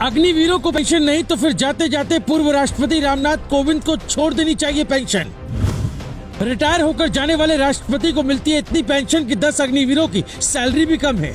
अग्निवीरों को पेंशन नहीं तो फिर जाते जाते पूर्व राष्ट्रपति रामनाथ कोविंद को छोड़ देनी चाहिए पेंशन। रिटायर होकर जाने वाले राष्ट्रपति को मिलती है इतनी पेंशन कि 10 अग्निवीरों की सैलरी भी कम है।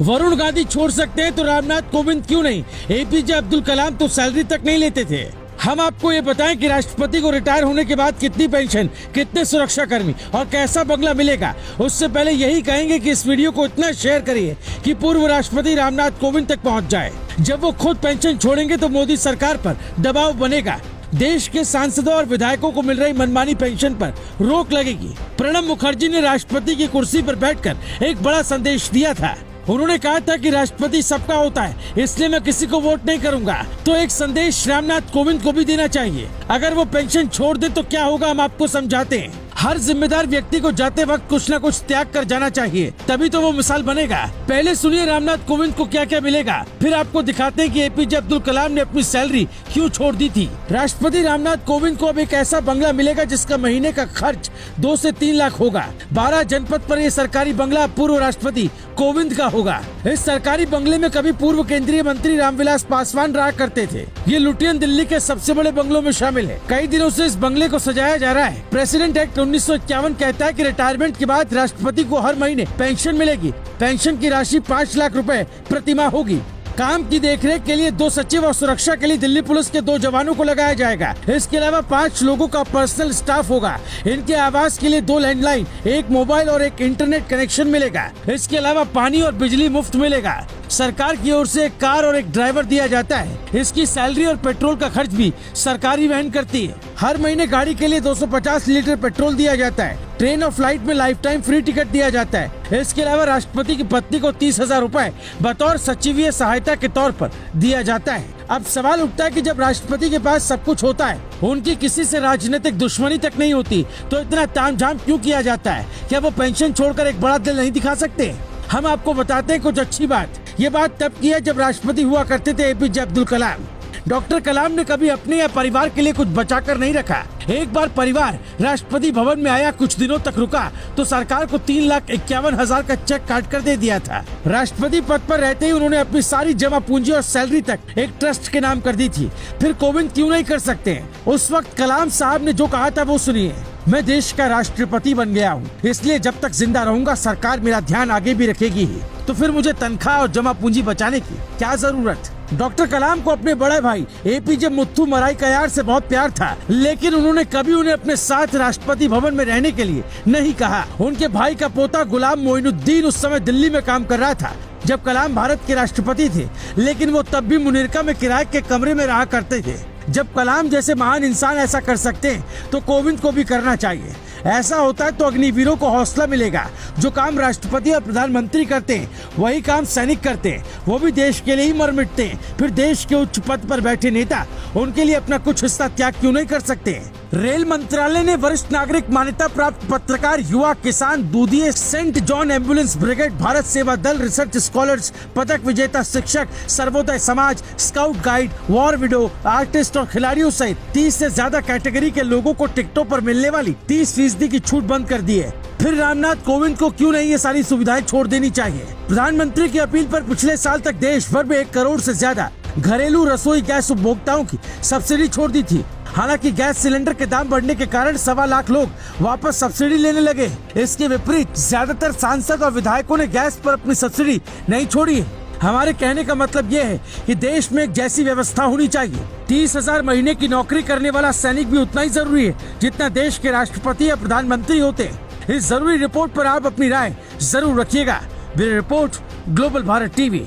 वरुण गांधी छोड़ सकते हैं तो रामनाथ कोविंद क्यों नहीं? एपीजे अब्दुल कलाम तो सैलरी तक नहीं लेते थे। हम आपको ये बताएं कि राष्ट्रपति को रिटायर होने के बाद कितनी पेंशन, कितने सुरक्षा कर्मी और कैसा बंगला मिलेगा। उससे पहले यही कहेंगे कि इस वीडियो को इतना शेयर करिए कि पूर्व राष्ट्रपति रामनाथ कोविंद तक पहुंच जाए। जब वो खुद पेंशन छोड़ेंगे तो मोदी सरकार पर दबाव बनेगा। देश के सांसदों और विधायकों को मिल रही मनमानी पेंशन पर रोक लगेगी। प्रणब मुखर्जी ने राष्ट्रपति की कुर्सी पर बैठकर एक बड़ा संदेश दिया था। उन्होंने कहा था कि राष्ट्रपति सबका होता है, इसलिए मैं किसी को वोट नहीं करूंगा। तो एक संदेश रामनाथ कोविंद को भी देना चाहिए। अगर वो पेंशन छोड़ दे तो क्या होगा, हम आपको समझाते हैं। हर जिम्मेदार व्यक्ति को जाते वक्त कुछ न कुछ त्याग कर जाना चाहिए, तभी तो वो मिसाल बनेगा। पहले सुनिए रामनाथ कोविंद को क्या क्या मिलेगा, फिर आपको दिखाते हैं कि एपीजे अब्दुल कलाम ने अपनी सैलरी क्यों छोड़ दी थी। राष्ट्रपति रामनाथ कोविंद को अब एक ऐसा बंगला मिलेगा जिसका महीने का खर्च 2 से 3 लाख होगा। 12 जनपद पर ये सरकारी बंगला पूर्व राष्ट्रपति कोविंद का होगा। इस सरकारी बंगले में कभी पूर्व केंद्रीय मंत्री रामविलास पासवान रहा करते थे। ये लुटियन दिल्ली के सबसे बड़े बंगलों में शामिल है। कई दिनों से इस बंगले को सजाया जा रहा है। प्रेसिडेंट एक्ट 1951 कहता है कि रिटायरमेंट के बाद राष्ट्रपति को हर महीने पेंशन मिलेगी। पेंशन की राशि 5 लाख रुपए प्रति माह होगी। काम की देखरेख के लिए 2 सचिव और सुरक्षा के लिए दिल्ली पुलिस के 2 जवानों को लगाया जाएगा। इसके अलावा 5 लोगों का पर्सनल स्टाफ होगा। इनके आवास के लिए 2 लैंडलाइन, 1 मोबाइल और 1 इंटरनेट कनेक्शन मिलेगा। इसके अलावा पानी और बिजली मुफ्त मिलेगा। सरकार की ओर से एक कार और एक ड्राइवर दिया जाता है। इसकी सैलरी और पेट्रोल का खर्च भी सरकारी वहन करती है। हर महीने गाड़ी के लिए 250 लीटर पेट्रोल दिया जाता है। ट्रेन और फ्लाइट में लाइफ टाइम फ्री टिकट दिया जाता है। इसके अलावा राष्ट्रपति की पत्नी को 30,000 रुपए बतौर सचिवीय सहायता के तौर पर दिया जाता है। अब सवाल उठता है कि जब राष्ट्रपति के पास सब कुछ होता है, उनकी किसी से राजनीतिक दुश्मनी तक नहीं होती, तो इतना तामझाम क्यों किया जाता है? क्या वो पेंशन छोड़कर एक बड़ा दिल नहीं दिखा सकते? हम आपको बताते हैं कुछ अच्छी बात। ये बात तब की है जब राष्ट्रपति हुआ करते थे एपीजे अब्दुल कलाम। डॉक्टर कलाम ने कभी अपने या परिवार के लिए कुछ बचाकर नहीं रखा। एक बार परिवार राष्ट्रपति भवन में आया, कुछ दिनों तक रुका तो सरकार को 3,51,000 का चेक काट कर दे दिया था। राष्ट्रपति पद पर रहते ही उन्होंने अपनी सारी जमा पूंजी और सैलरी तक एक ट्रस्ट के नाम कर दी थी। फिर कोविंद क्यों नहीं कर सकते? उस वक्त कलाम साहब ने जो कहा था वो सुनिए। मैं देश का राष्ट्रपति बन गया हूँ, इसलिए जब तक जिंदा रहूंगा सरकार मेरा ध्यान आगे भी रखेगी ही। तो फिर मुझे तनख्वाह और जमा पूंजी बचाने की क्या जरूरत? डॉक्टर कलाम को अपने बड़े भाई एपीजे मुत्थु मराईकयार से बहुत प्यार था, लेकिन उन्होंने कभी उन्हें अपने साथ राष्ट्रपति भवन में रहने के लिए नहीं कहा। उनके भाई का पोता गुलाम मोइनुद्दीन उस समय दिल्ली में काम कर रहा था जब कलाम भारत के राष्ट्रपति थे, लेकिन वो तब भी मुनीरका में किराए के कमरे में रहा करते थे। जब कलाम जैसे महान इंसान ऐसा कर सकते हैं तो कोविंद को भी करना चाहिए। ऐसा होता है तो अग्निवीरों को हौसला मिलेगा। जो काम राष्ट्रपति और प्रधानमंत्री करते हैं वही काम सैनिक करते हैं। वो भी देश के लिए ही मर मिटते हैं। फिर देश के उच्च पद पर बैठे नेता उनके लिए अपना कुछ हिस्सा त्याग क्यों नहीं कर सकते? रेल मंत्रालय ने वरिष्ठ नागरिक मान्यता प्राप्त पत्रकार, युवा किसान, दूधिए, saint John ambulance brigade, Bharat Seva Dal, research scholars, पदक विजेता शिक्षक, सर्वोदय समाज, scout guide, war widow, artist और खिलाड़ियों सहित 30 से ज्यादा कैटेगरी के लोगों को टिकटों पर मिलने वाली 30% की छूट बंद कर दी है। फिर रामनाथ कोविंद को क्यों नहीं ये सारी सुविधाएं छोड़ देनी चाहिए? प्रधानमंत्री की अपील पर पिछले साल तक देश भर में 1 करोड़ से ज्यादा घरेलू रसोई गैस उपभोक्ताओं की सब्सिडी छोड़ दी थी। हालांकि गैस सिलेंडर के दाम बढ़ने के कारण 1.25 लाख लोग वापस सब्सिडी लेने लगे। इसके विपरीत ज्यादातर सांसद और विधायकों ने गैस पर अपनी सब्सिडी नहीं छोड़ी है। हमारे कहने का मतलब ये है कि देश में एक जैसी व्यवस्था होनी चाहिए। 30,000 महीने की नौकरी करने वाला सैनिक भी उतना ही जरूरी है जितना देश के राष्ट्रपति या प्रधानमंत्री होते हैं। इस जरूरी रिपोर्ट पर आप अपनी राय जरूर रखिएगा। Bureau report, global Bharat TV.